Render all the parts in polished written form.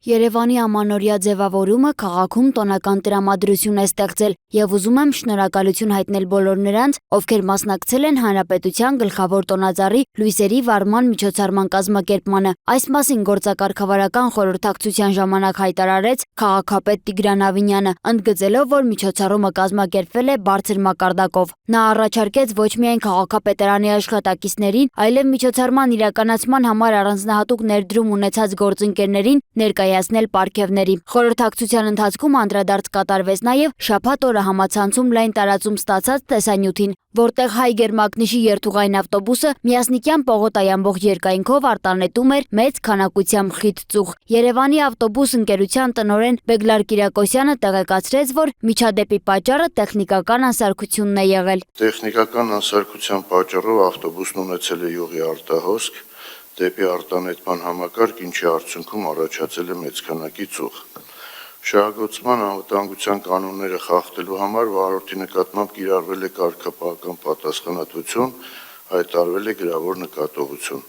Երևանի ամանորյա ձևավորումը քաղաքում տոնական տրամադրություն է ստեղծել եւ ուզում եմ շնորհակալություն հայտնել բոլոր նրանց, ովքեր մասնակցել են Հանրապետության գլխավոր տոնածառի լույսերի վարման միջոցառման կազմակերպմանը։ Այս մասին գործակարգավարական խորհրդակցության ժամանակ հայտարարեց քաղաքապետ Տիգրան Ավինյանը, ընդգծելով, որ միջոցառումը կազմակերպվել է բարձր մակարդակով։ Նա առաջարկեց ոչ միայն քաղաքապետարանի աշխատակիցներին, այլև միջոցառման իրականացման համար առանձնահատուկ ներդրում ունեցած գործընկերներին ներկայացնել պարգևների։ Խորհրդակցության ընթացքում անդրադարձ կատարվեց նաև շաբաթ օրը համացանցում լայն տարածում ստացած տեսանյութին, որտեղ հայ գերմագնիշի երթուղային ավտոբուսը Միասնիկյան պողոտայի ամբողջ երկայնքով արտանետում էր մեծ քանակությամբ խիտ ծուղ։ Երևանի ավտոբուս ընկերության տնօրեն Բեգլար Կիրակոսյանը տեղեկացրեց, որ միջադեպի պատճառը տեխնիկական անսարքությունն է եղել։ Տեխնիկական անսարքության պատճառով ավտոբուսն ունեցել է յուղի արտահոսք դեպի արտանետման համակարգ, ինչի արդյունքում առաջացել է մեծ քանակի ծուղ։ Շահագործման անվտանգության կանոնները խախտելու համար վարորդի նկատմամբ կիրառվել է կարգապահական պատասխանատվություն, հայտարարվել է գրավոր նկատողություն։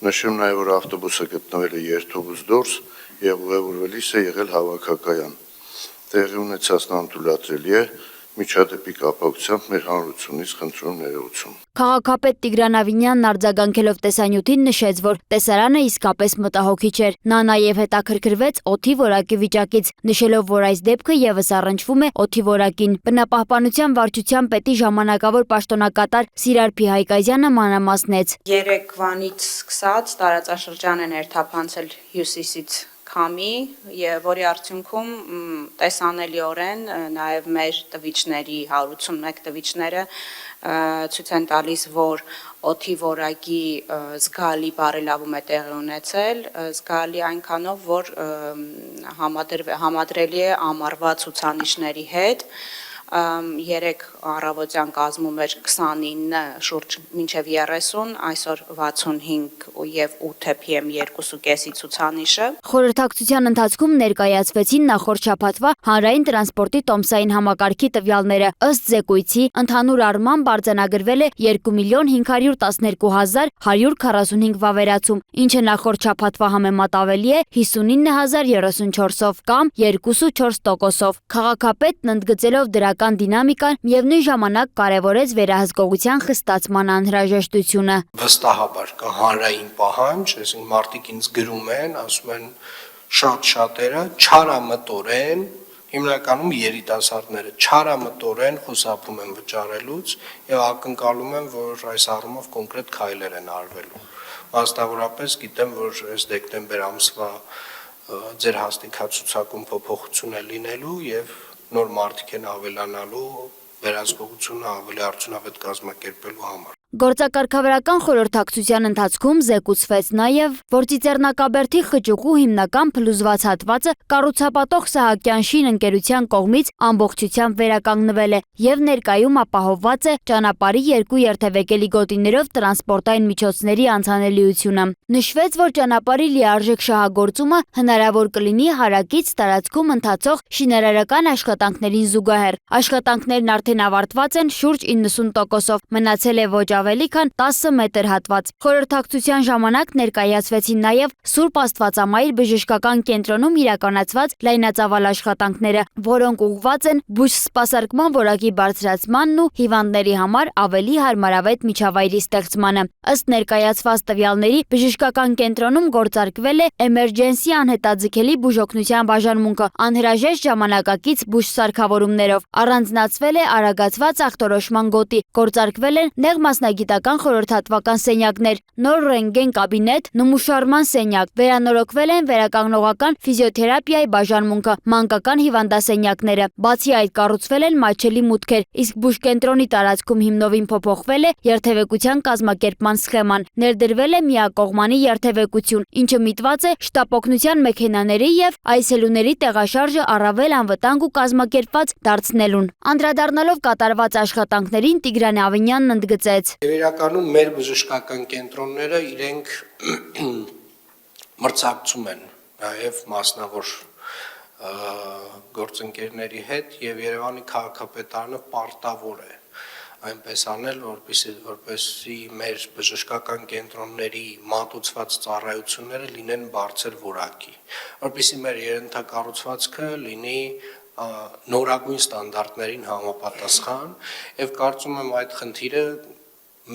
Նշեմ նաև, որ ավտոբուսը գտնվել է երթուղուց դուրս եւ ուղևորվելիս է եղել հավաքակայան։ Տեղի ունեցածն անթույլատրելի է, միջադեպի կապակցությամբ մեր հանրությունից խնդրում ներողություն։ Քաղաքապետ Տիգրան Ավինյանն արձագանքելով տեսանյութին նշեց, որ տեսարանը իսկապես մտահոգիչ էր։ Նա նաև հետաքրքրվեց օդի որակի վիճակից, նշելով, որ այս դեպքը եւս առնչվում է օդի որակին։ Բնապահպանության վարչության պետի ժամանակավոր պաշտոնակատար Սիրարփի Հայկազյանը մանրամասնեց. Երեկվանից սկսած տարածաշրջան են երթափանցել հյուսիսից քամի, որի արդյունքում տեսանելիորեն նաև մեր տվիչների 181 տվիչները ցույց են տալիս, որ օդի որակի զգալի բարելավում է տեղի ունեցել, զգալի այնքանով, որ համադրելի է ամառվա ցուցանիշների հետ։ Երեք առավոտյան կազմում էր 29, շուրջ մինչև 30, այսօր 65 եւ 8 PM 2.5-ի ցուցանիշը։ Խորհրդակցության ընթացքում ներկայացվեցին նախորդ շաբաթվա հանրային տրանսպորտի տոմսային համակարգի տվյալները։ Ըստ զեկույցի, ընդհանուր առմամբ արձանագրվել է 2.512.145 վավերացում, ինչը նախորդ շաբաթվա համեմատ ավելի է 59.034-ով կամ 2.4%-ով։ Քաղաքապետն ընդգծելով դրական դինամիկան միևնույն ժամանակ կարևորեց վերահսկողության խստացման անհրաժեշտությունը։ Վստահաբար կա հանրային պահանջ, այսինքն մարդիկ ինձ գրում են, ասում են շատերը չարամտորեն, հիմնականում երիտասարդները չարամտորեն խուսափում են վճարելուց եւ ակնկալում են, որ այս առումով կոնկրետ քայլեր են արվելու։ Վաստավորապես գիտեմ, որ այս դեկտեմբեր ամսվա ձեր հաստիքացուցակում փոփոխություն է լինելու եւ նոր մարդիկ են ավելանալու վերահսկողությունը ավելի արդյունավետ կազմակերպելու համար։ Գործակարգավարական խորհրդակցության ընթացքում զեկուցվեց նաև, որ Ծիծեռնակաբերդի խճուղու հիմնական փլուզված հատվածը կառուցապատող Սահակյան շին ընկերության կողմից ամբողջությամբ վերականգնվել է եւ ներկայում ապահովված է ճանապարհի երկու երթևեկելի գոտիներով տրանսպորտային միջոցների անցանելիությունը։ Նշվեց, որ ճանապարհի լիարժեք շահագործումը հնարավոր կլինի հարակից տարածքում ընթացող շինարարական աշխատանքներին զուգահեռ։ Աշխատանքներն արդեն ավարտված են շուրջ 90%-ով, մնացել է ոչ ավելի քան 10 մետր հատված։ Խորհրդակցության ժամանակ ներկայացվեցին նաև Սուրբ Աստվածամայր բժշկական կենտրոնում իրականացված լայնածավալ աշխատանքները, որոնք ուղղված են բուժսպասարկման որակի բարձրացմանն ու հիվանդների համար ավելի հարմարավետ միջավայրի ստեղծմանը։ Ըստ ներկայացված տվյալների, բժշկական կենտրոնում գործարկվել է էմերջենսի անհետաձգելի բուժօգնության բաժանմունքը անհրաժեշտ ժամանակակից բուժսարքավորումներով, առանձնացվել է արագացված ախտորոշման գոտի, գործարկվել են նեղ մասնագիտական խորհրդատվական սենյակներ, նոր ռենտգեն կաբինետ, նմուշարման սենյակ, վերանորոգվել են վերականգնողական ֆիզիոթերապիայի բաժանմունքը, մանկական հիվանդասենյակները։ Բացի այդ, կառուցվել են մատչելի մուտքեր, իսկ բուժկենտրոնի տարածքում հիմնովին փոփոխվել է երթևեկության կազմակերպման սխեման, ներդրվել է միակողմանի երթևեկություն, ինչը միտված է շտապօգնության մեքենաների եւ այցելուների տեղաշարժը առավել անվտանգ ու կազմակերպված դարձնելուն։ Անդրադառնալով կատարված աշխատանքներին Տիգրան Ավինյանն ընդգծեց. Իրականում մեր բժշկական կենտրոնները իրենք մրցակցում են նաև մասնավոր գործընկերների հետ եւ Երևանի քաղաքապետարանը պարտավոր է այնպես անել, որպեսզի մեր բժշկական կենտրոնների մատուցված ծառայությունները լինեն բարձր որակի, որպեսզի մեր երընթակառուցվածքը լինի նորագույն ստանդարտներին համապատասխան, եւ կարծում եմ այդ խնդիրը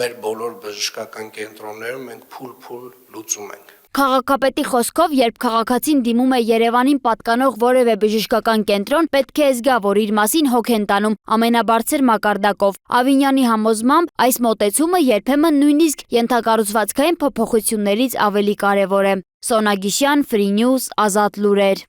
մեր բոլոր բժշկական կենտրոններում մենք փուլ-փուլ լուծում ենք։ Քաղաքապետի խոսքով, երբ քաղաքացին դիմում է Երևանին պատկանող որևէ բժշկական կենտրոն, պետք է զգա, որ իր մասին հոգ են տանում ամենաբարձր մակարդակով։ Ավինյանի համոզմամբ, այս մոտեցումը երբեմն նույնիսկ ենթակառուցվածքային փոփոխություններից ավելի կարևոր է։ Սոնա Գիշյան, Free News, Ազատ լուրեր։